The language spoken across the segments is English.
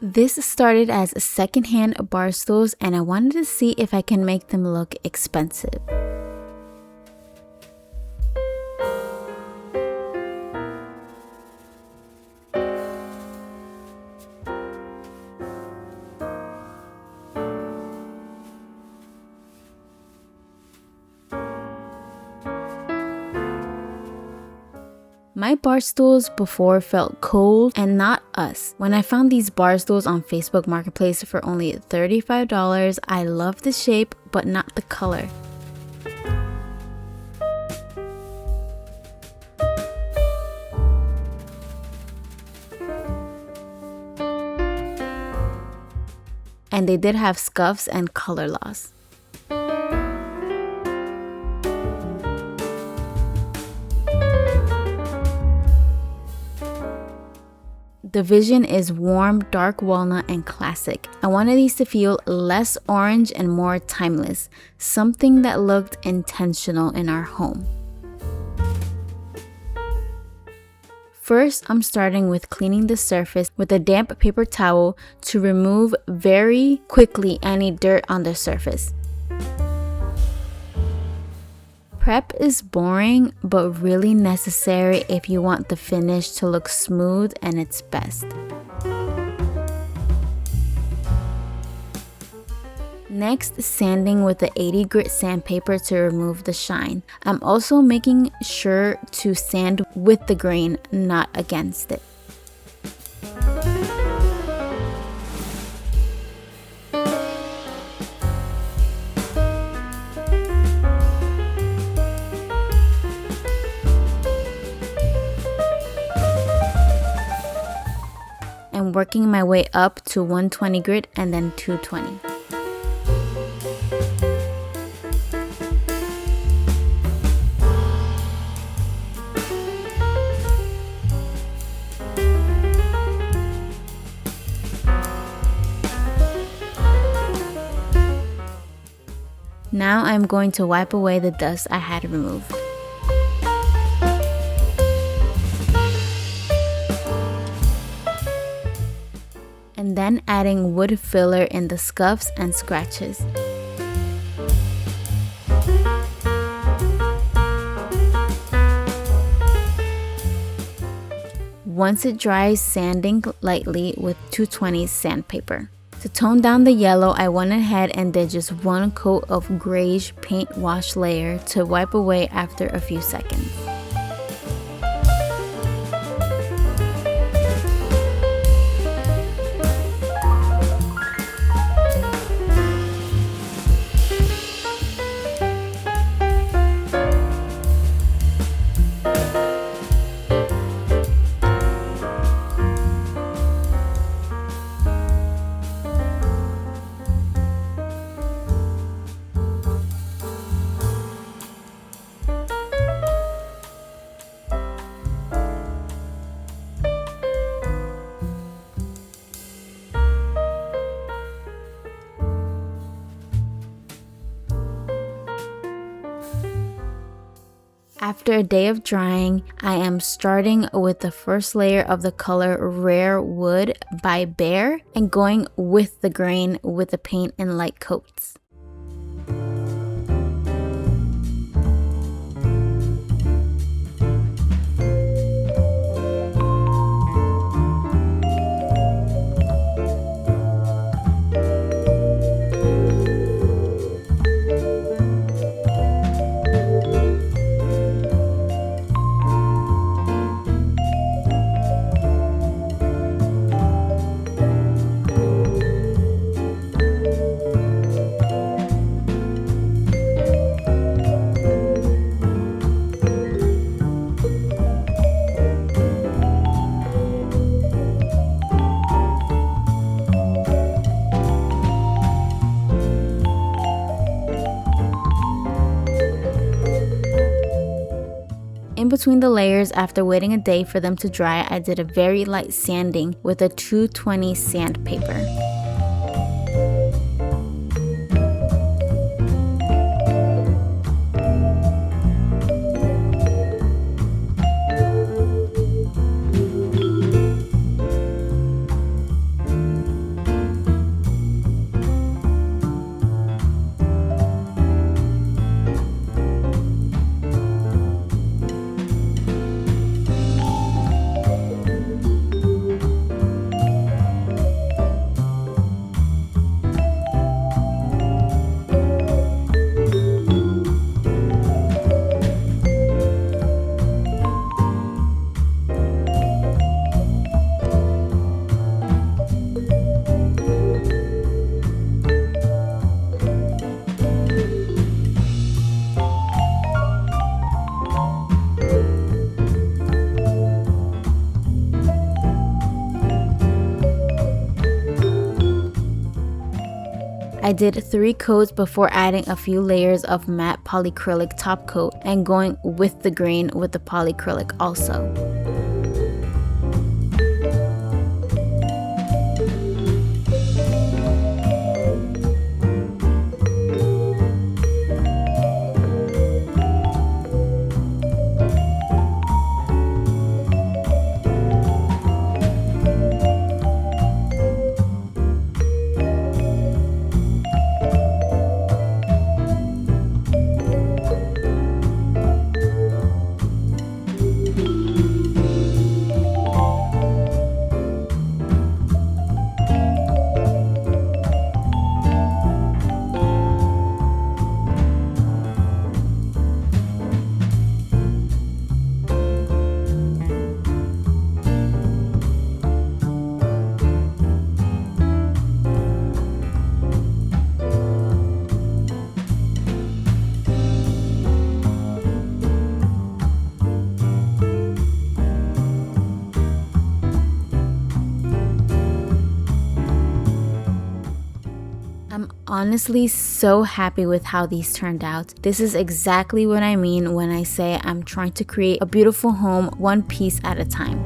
This started as secondhand bar stools and I wanted to see if I can make them look expensive. My bar stools before felt cold and not us. When I found these bar stools on Facebook Marketplace for only $35, I loved the shape but not the color. And they did have scuffs and color loss. The vision is warm, dark walnut, and classic. I wanted these to feel less orange and more timeless, something that looked intentional in our home. First, I'm starting with cleaning the surface with a damp paper towel to remove very quickly any dirt on the surface. Prep is boring, but really necessary if you want the finish to look smooth and its best. Next, sanding with the 80 grit sandpaper to remove the shine. I'm also making sure to sand with the grain, not against it. And working my way up to 120 grit and then 220. Now I'm going to wipe away the dust I had removed. And then adding wood filler in the scuffs and scratches. Once it dries, sanding lightly with 220 sandpaper. To tone down the yellow, I went ahead and did just one coat of grayish paint wash layer to wipe away after a few seconds. After a day of drying, I am starting with the first layer of the color Rare Wood by Bear and going with the grain with the paint in light coats. In between the layers, after waiting a day for them to dry, I did a very light sanding with a 220 sandpaper. I did 3 coats before adding a few layers of matte polycrylic top coat and going with the grain with the polycrylic also. I'm honestly so happy with how these turned out. This is exactly what I mean when I say I'm trying to create a beautiful home one piece at a time.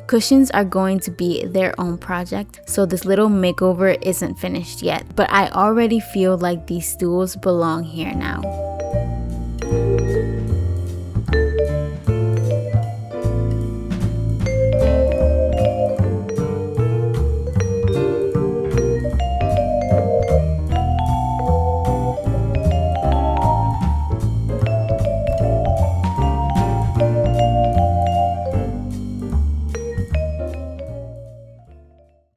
Cushions are going to be their own project, so this little makeover isn't finished yet, but I already feel like these stools belong here now.